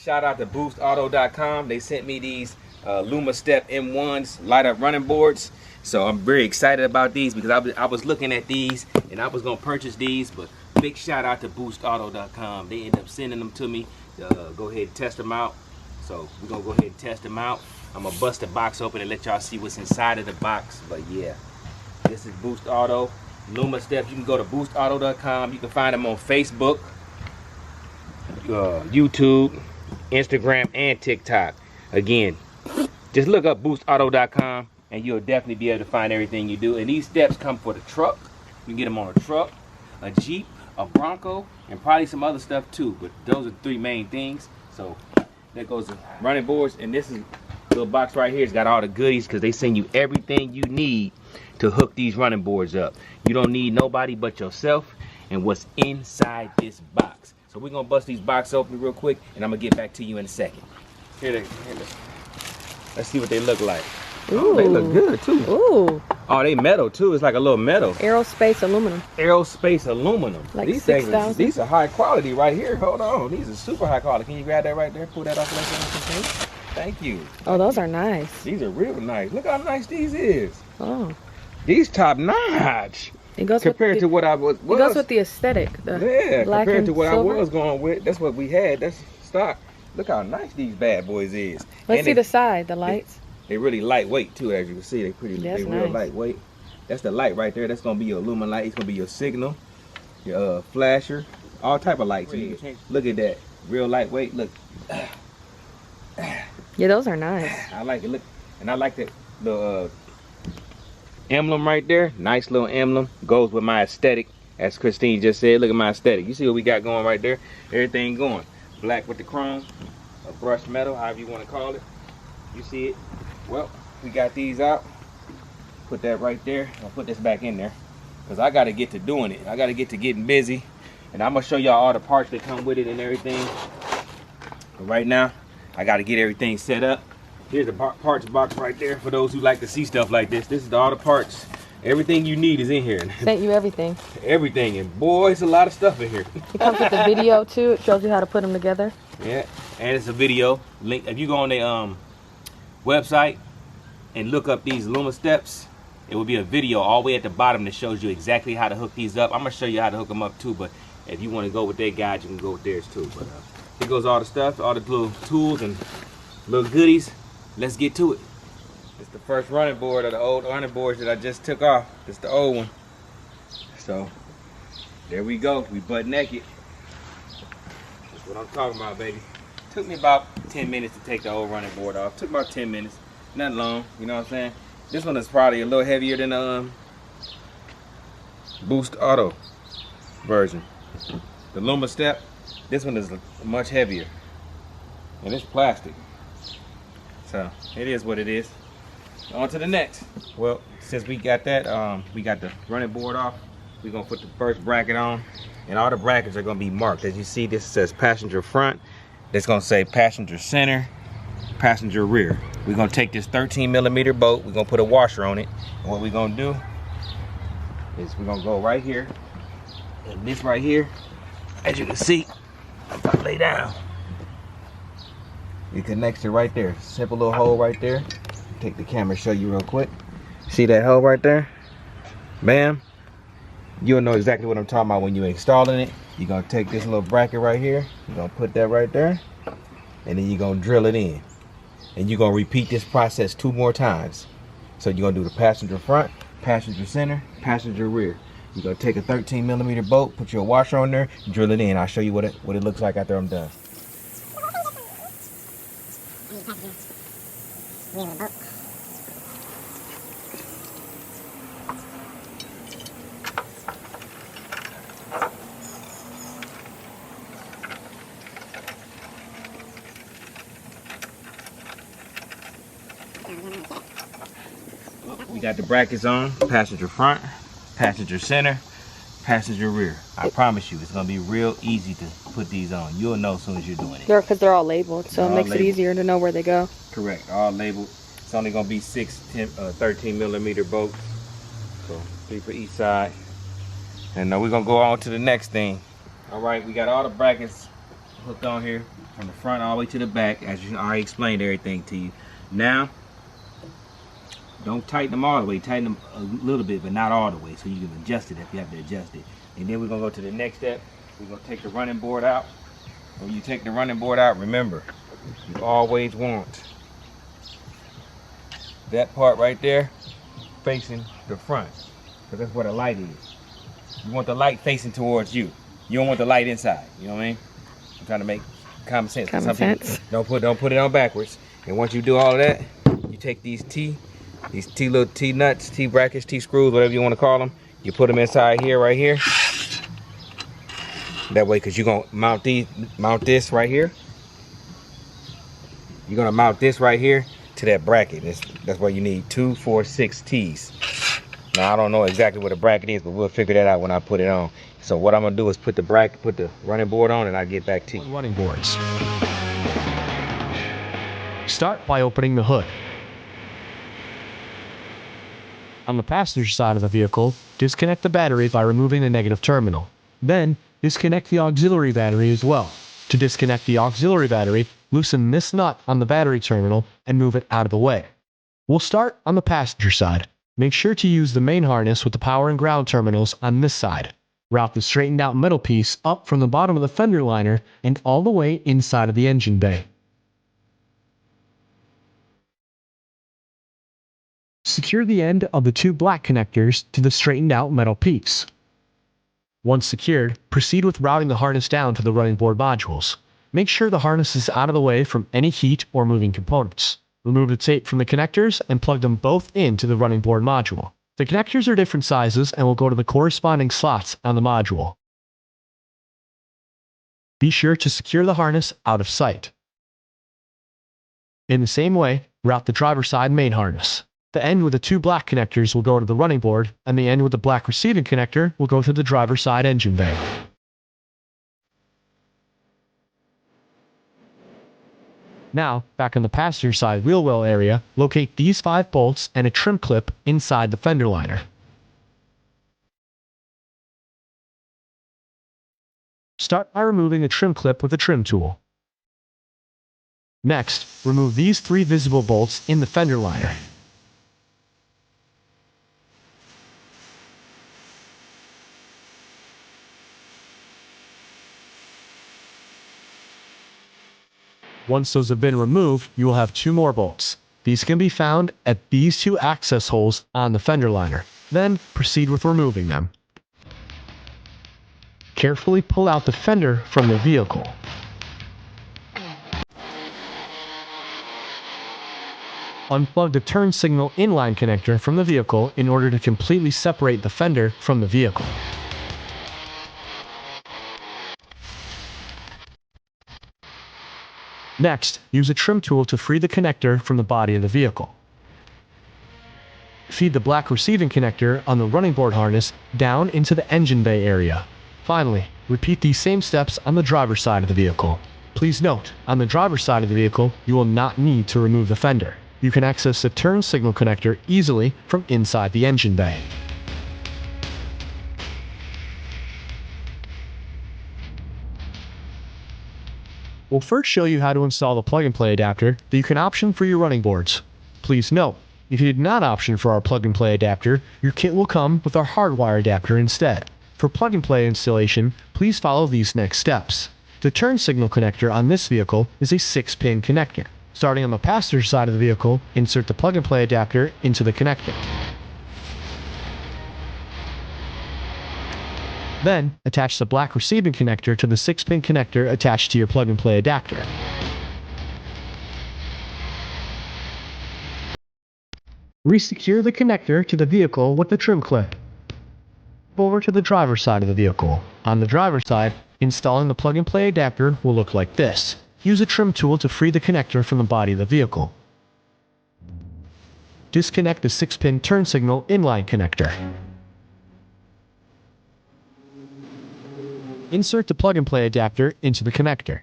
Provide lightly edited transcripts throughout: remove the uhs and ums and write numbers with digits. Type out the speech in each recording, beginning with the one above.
Shout out to BoostAuto.com. They sent me these Lumastep M1s light up running boards. So I'm very excited about these because I was looking at these and I was gonna purchase these, but big shout out to BoostAuto.com. They ended up sending them to me to go ahead and test them out. So we're gonna go ahead and test them out. I'm gonna bust the box open and let y'all see what's inside of the box. But yeah, this is BoostAuto Lumastep. You can go to BoostAuto.com. You can find them on Facebook, YouTube, Instagram, and TikTok. Again, just look up BoostAuto.com and you'll definitely be able to find everything you do. And these steps come for the truck. You can get them on a truck, a Jeep, a Bronco, and probably some other stuff too. But those are the three main things. So there goes the running boards. And this is little box right here. It's got all the goodies because they send you everything you need to hook these running boards up. You don't need nobody but yourself and what's inside this box. So we're gonna bust these boxes open real quick and I'm gonna get back to you in a second. Let's see what they look like. Ooh. Oh, they look good too. Ooh. Oh, they metal too. It's like a little metal. Aerospace aluminum. Aerospace aluminum. Like these 6,000. These are high quality right here. Hold on. These are super high quality. Can you grab that right there? Pull that off the left. Thank you. Oh, those are nice. These are real nice. Look how nice these is. Oh. These top notch. It goes compared with to what I was. It goes with the aesthetic. Yeah, compared to what silver. I was going with. That's what we had. That's stock. Look how nice these bad boys is. Let's see the side, the lights. They really lightweight too, as you can see. They pretty. That's they real nice. lightweight. That's the light right there. That's gonna be your lumen light. It's gonna be your signal, your flasher, all type of lights. Look at that, real lightweight. Look. Yeah, those are nice. I like it. Look, and I like the emblem right there. Nice little emblem. Goes with my aesthetic, as Christine just said. Look at my aesthetic. You see what we got going right there? Everything going. Black with the chrome, a brushed metal, however you want to call it. You see it? Well, we got these out. Put that right there. I'll put this back in there because I got to get to doing it. I got to get to getting busy, and I'm gonna show y'all all the parts that come with it and everything. But right now, I got to get everything set up. Here's the parts box right there for those who like to see stuff like this. This is all the parts. Everything you need is in here. Sent you everything. Everything, and boy, it's a lot of stuff in here. It comes with the video too. It shows you how to put them together. Yeah, and it's a video link. If you go on the website and look up these Lumasteps, it will be a video all the way at the bottom that shows you exactly how to hook these up. I'm gonna show you how to hook them up too, but if you want to go with their guide, you can go with theirs too. But here goes all the stuff, all the little tools and little goodies. Let's get to it. It's the first running board of the old running boards that I just took off. It's the old one. So there we go. We butt naked. That's what I'm talking about, baby. Took me about 10 minutes to take the old running board off. Took about 10 minutes. Not long, you know what I'm saying? This one is probably a little heavier than the BoostAuto version. The Lumastep, this one is much heavier. And it's plastic. So it is what it is. On to the next. Well, since we got that, we got the running board off, we're gonna put the first bracket on. And all the brackets are gonna be marked. As you see, this says passenger front. It's gonna say passenger center, passenger rear. We're gonna take this 13mm bolt, we're gonna put a washer on it. And what we're gonna do is we're gonna go right here. And this right here, as you can see, if I lay down, it connects to right there. Simple little hole right there. Take the camera, show you real quick. See that hole right there? Bam. You'll know exactly what I'm talking about when you're installing it. You're gonna take this little bracket right here, you're gonna put that right there, and then you're gonna drill it in. And you're gonna repeat this process 2 more times. So you're gonna do the passenger front, passenger center, passenger rear. You're gonna take a 13mm bolt, put your washer on there, drill it in. I'll show you what it looks like after I'm done. We got the brackets on, passenger front, passenger center, passenger rear. I promise you, it's gonna be real easy to put these on. You'll know as soon as you're doing it. Because they're all labeled, so it makes it easier to know where they go. Correct, all labeled. It's only gonna be 13mm bolts, so 3 for each side. And we're gonna go on to the next thing. All right, we got all the brackets hooked on here. from the front all the way to the back, as you already explained everything to you. Now, don't tighten them all the way, tighten them a little bit, but not all the way, so you can adjust it if you have to adjust it. And then we're gonna go to the next step. We're gonna take the running board out. When you take the running board out, remember, you always want that part right there facing the front, because that's where the light is. You want the light facing towards you. You don't want the light inside. You know what I mean? I'm trying to make common sense. Common sense. Don't put it on backwards. And once you do all of that, you take these little T nuts, T brackets, T screws, whatever you want to call them. You put them inside here, right here. That way, because you're gonna mount this right here. You're gonna mount this right here to that bracket. That's why you need 2, 4, 6 T's. Now I don't know exactly what a bracket is, but we'll figure that out when I put it on. So what I'm gonna do is put the running board on, and I'll get back to you. Running boards. Start by opening the hood. On the passenger side of the vehicle, disconnect the battery by removing the negative terminal. Then, disconnect the auxiliary battery as well. To disconnect the auxiliary battery, loosen this nut on the battery terminal and move it out of the way. We'll start on the passenger side. Make sure to use the main harness with the power and ground terminals on this side. Route the straightened out metal piece up from the bottom of the fender liner and all the way inside of the engine bay. Secure the end of the 2 black connectors to the straightened out metal piece. Once secured, proceed with routing the harness down to the running board modules. Make sure the harness is out of the way from any heat or moving components. Remove the tape from the connectors and plug them both into the running board module. The connectors are different sizes and will go to the corresponding slots on the module. Be sure to secure the harness out of sight. In the same way, route the driver's side main harness. The end with the 2 black connectors will go to the running board, and the end with the black receiving connector will go to the driver's side engine bay. Now, back on the passenger side wheel well area, locate these 5 bolts and a trim clip inside the fender liner. Start by removing the trim clip with a trim tool. Next, remove these 3 visible bolts in the fender liner. Once those have been removed, you will have 2 more bolts. These can be found at these 2 access holes on the fender liner. Then, proceed with removing them. Carefully pull out the fender from the vehicle. Unplug the turn signal inline connector from the vehicle in order to completely separate the fender from the vehicle. Next, use a trim tool to free the connector from the body of the vehicle. Feed the black receiving connector on the running board harness down into the engine bay area. Finally, repeat these same steps on the driver's side of the vehicle. Please note, on the driver's side of the vehicle, you will not need to remove the fender. You can access the turn signal connector easily from inside the engine bay. We'll first show you how to install the plug-and-play adapter that you can option for your running boards. Please note, if you did not option for our plug-and-play adapter, your kit will come with our hardwire adapter instead. For plug-and-play installation, please follow these next steps. The turn signal connector on this vehicle is a 6-pin connector. Starting on the passenger side of the vehicle, insert the plug-and-play adapter into the connector. Then, attach the black receiving connector to the 6-pin connector attached to your plug-and-play adapter. Resecure the connector to the vehicle with the trim clip. Over to the driver's side of the vehicle. On the driver's side, installing the plug-and-play adapter will look like this. Use a trim tool to free the connector from the body of the vehicle. Disconnect the 6-pin turn signal inline connector. Insert the plug-and-play adapter into the connector.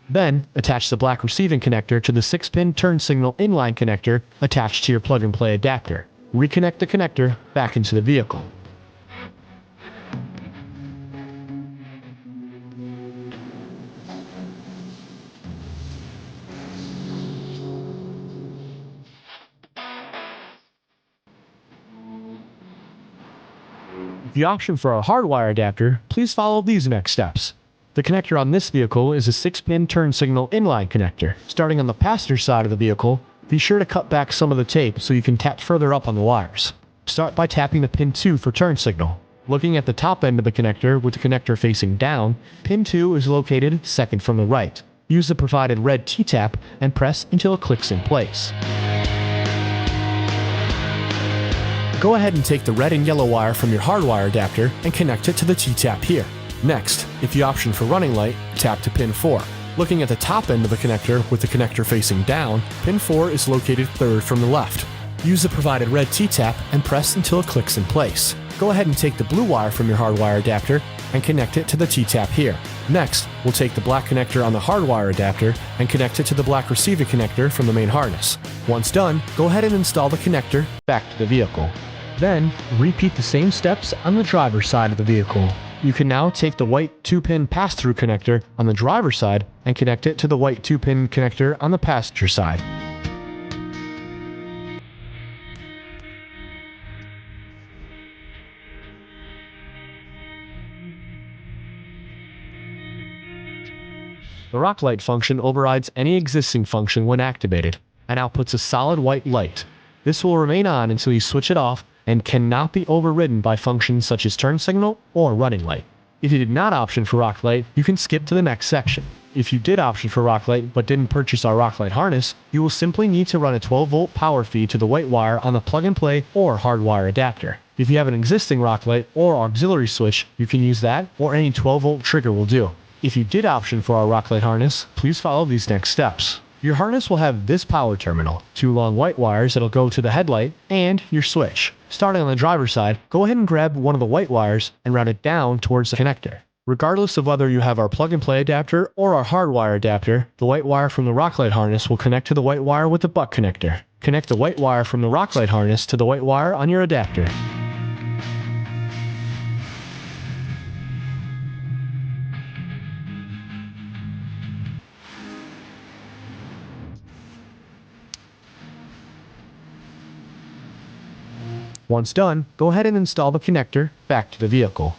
Then, attach the black receiving connector to the 6-pin turn signal inline connector attached to your plug-and-play adapter. Reconnect the connector back into the vehicle. If you option for a hardwire adapter, please follow these next steps. The connector on this vehicle is a 6-pin turn signal inline connector. Starting on the passenger side of the vehicle, be sure to cut back some of the tape so you can tap further up on the wires. Start by tapping the pin 2 for turn signal. Looking at the top end of the connector with the connector facing down, pin 2 is located second from the right. Use the provided red T-tap and press until it clicks in place. Go ahead and take the red and yellow wire from your hardwire adapter and connect it to the T-tap here. Next, if you option for running light, tap to pin 4. Looking at the top end of the connector with the connector facing down, pin 4 is located third from the left. Use the provided red T-tap and press until it clicks in place. Go ahead and take the blue wire from your hardwire adapter and connect it to the T-tap here. Next, we'll take the black connector on the hardwire adapter and connect it to the black receiver connector from the main harness. Once done, go ahead and install the connector back to the vehicle. Then, repeat the same steps on the driver's side of the vehicle. You can now take the white 2-pin pass-through connector on the driver's side and connect it to the white 2-pin connector on the passenger side. The rock light function overrides any existing function when activated and outputs a solid white light. This will remain on until you switch it off and cannot be overridden by functions such as turn signal or running light. If you did not option for rock light, you can skip to the next section. If you did option for rock light but didn't purchase our rock light harness, you will simply need to run a 12-volt power feed to the white wire on the plug-and-play or hardwire adapter. If you have an existing rock light or auxiliary switch, you can use that, or any 12-volt trigger will do. If you did option for our rock light harness, please follow these next steps. Your harness will have this power terminal, 2 long white wires that'll go to the headlight, and your switch. Starting on the driver's side, go ahead and grab one of the white wires and route it down towards the connector. Regardless of whether you have our plug-and-play adapter or our hardwire adapter, the white wire from the rock light harness will connect to the white wire with the butt connector. Connect the white wire from the rock light harness to the white wire on your adapter. Once done, go ahead and install the connector back to the vehicle.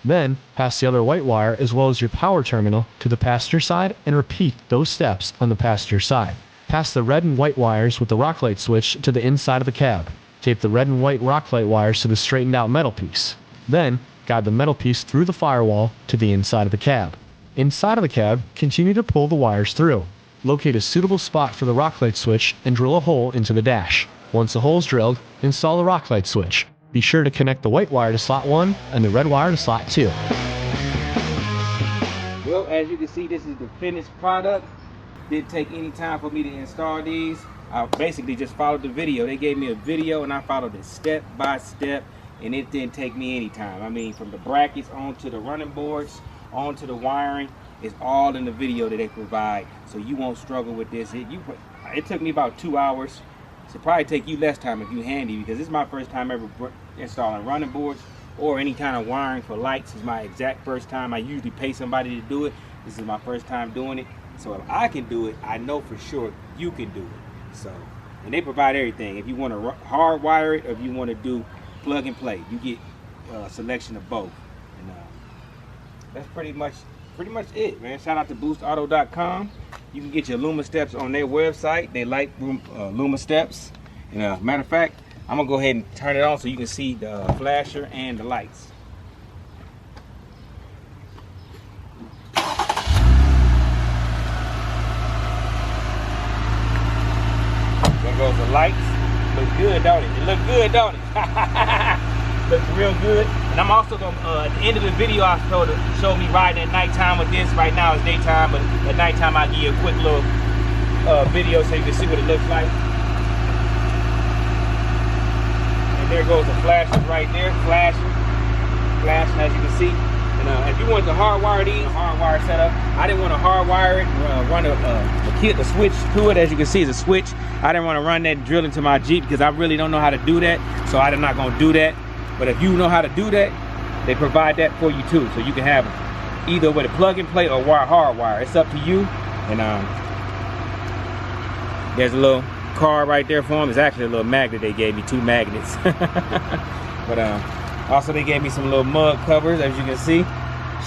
Then, pass the other white wire as well as your power terminal to the passenger side and repeat those steps on the passenger side. Pass the red and white wires with the rock light switch to the inside of the cab. Tape the red and white rock light wires to the straightened out metal piece. Then, guide the metal piece through the firewall to the inside of the cab. Inside of the cab, continue to pull the wires through. Locate a suitable spot for the rock light switch and drill a hole into the dash. Once the hole is drilled, install the rock light switch. Be sure to connect the white wire to slot 1 and the red wire to slot 2. Well, as you can see, this is the finished product. Didn't take any time for me to install these. I basically just followed the video. They gave me a video and I followed it step by step, and it didn't take me any time. I mean, from the brackets onto the running boards, onto the wiring, it's all in the video that they provide, so you won't struggle with this. It took me about 2 hours. It'll probably take you less time if you're handy, because this is my first time ever installing running boards or any kind of wiring for lights. It's my exact first time. I usually pay somebody to do it. This is my first time doing it. So if I can do it, I know for sure you can do it. So, and they provide everything. If you want to hardwire it or if you want to do plug and play, you get a selection of both. And that's pretty much it, man. Shout out to BoostAuto.com. You can get your Lumasteps on their website. They like Lumasteps. And matter of fact, I'm gonna go ahead and turn it on so you can see the flasher and the lights. There goes the lights. Look good, don't it? It look good, don't it? Looks real good. And I'm also gonna at the end of the video, I told her show me riding at nighttime with this. Right now it's daytime, but at nighttime I'll give you a quick little video so you can see what it looks like. And there goes the flashes right there, flashing as you can see. And if you want to hardwire these, hardwire setup, I didn't want to hardwire it, run the switch to it. As you can see, it's a switch. I didn't want to run that drill into my Jeep because I really don't know how to do that, so I'm not going to do that. But if you know how to do that, they provide that for you too, so you can have it either with a plug and play or hardwire. It's up to you. And there's a little card right there for them. It's actually a little magnet they gave me, 2 magnets. But Also, they gave me some little mug covers, as you can see.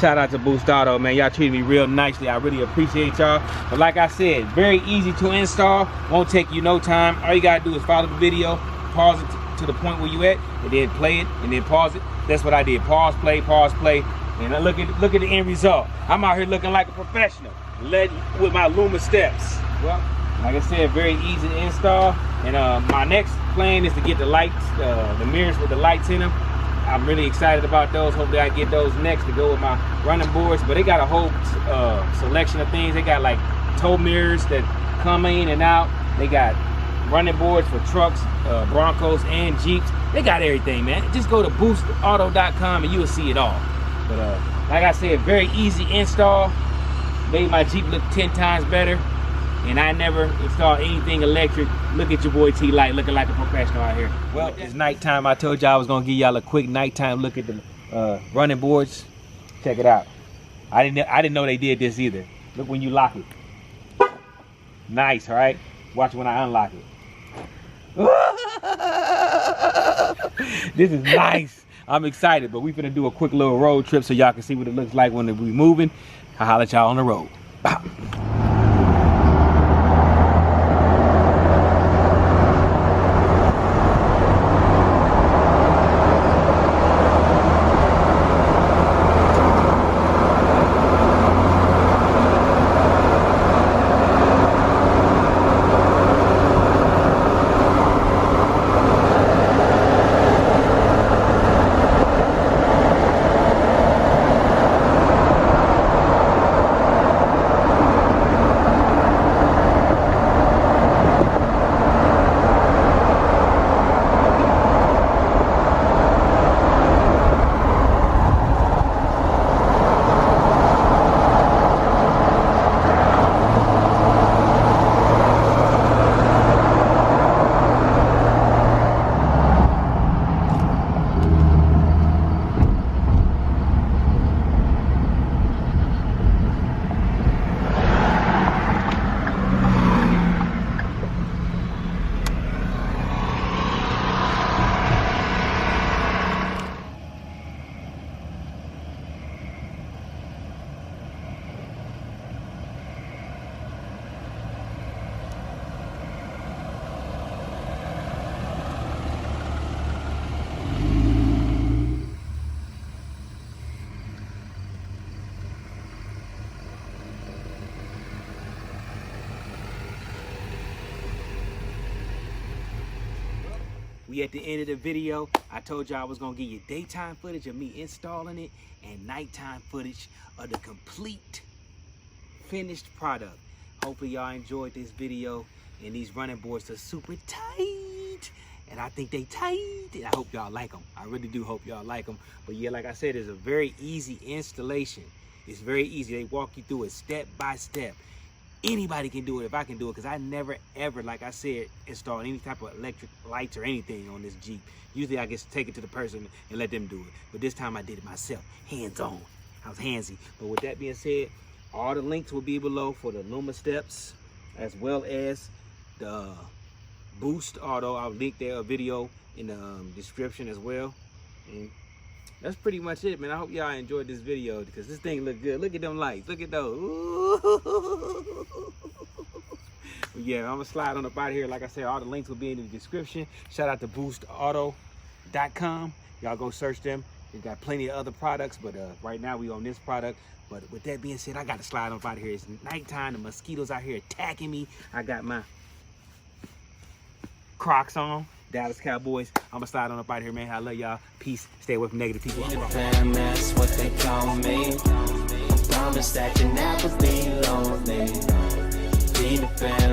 Shout out to BoostAuto, man. Y'all treated me real nicely. I really appreciate y'all. But like I said, very easy to install. Won't take you no time. All you gotta do is follow the video, pause it to the point where you at, and then play it, and then pause it. That's what I did. Pause, play, and I look at the end result. I'm out here looking like a professional, with my Lumasteps. Well, like I said, very easy to install. And my next plan is to get the lights, the mirrors with the lights in them. I'm really excited about those. Hopefully I get those next to go with my running boards. But they got a whole selection of things. They got like tow mirrors that come in and out. They got running boards for trucks, Broncos and Jeeps. They got everything, man. Just go to BoostAuto.com and you will see it all. But like I said, very easy install. Made my Jeep look 10 times better. And I never installed anything electric. Look at your boy T-Light looking like a professional out here. Well, it's nighttime. I told y'all I was gonna give y'all a quick nighttime look at the running boards. Check it out. I didn't know they did this either. Look when you lock it. Nice, all right? Watch when I unlock it. This is nice. I'm excited, but we finna do a quick little road trip so y'all can see what it looks like when we moving. I'll holler at y'all on the road. We at the end of the video. I told y'all I was gonna give you daytime footage of me installing it and nighttime footage of the complete finished product. Hopefully y'all enjoyed this video, and these running boards are super tight, and I think they tight, and I hope y'all like them. I really do hope y'all like them. But yeah, like I said, it's a very easy installation. It's very easy. They walk you through it step by step. Anybody can do it if I can do it, because I never ever, like I said, install any type of electric lights or anything on this Jeep. Usually I just take it to the person and let them do it, but this time I did it myself, hands on. I was handsy. But with that being said, all the links will be below for the Lumasteps as well as the BoostAuto. I'll link there a video in the description as well. And that's pretty much it, man. I hope y'all enjoyed this video, because this thing look good. Look at them lights. Look at those. But yeah, I'm gonna slide on up out of here. Like I said, all the links will be in the description. Shout out to BoostAuto.com. Y'all go search them. They got plenty of other products, but right now we on this product. But with that being said, I got to slide on up out of here. It's nighttime. The mosquitoes out here attacking me. I got my Crocs on. Dallas Cowboys. I'm gonna slide on up out here, man. I love y'all. Peace. Stay away from negative people. Fam, that's what they call me. Promise that you never be lonely. Be the fam.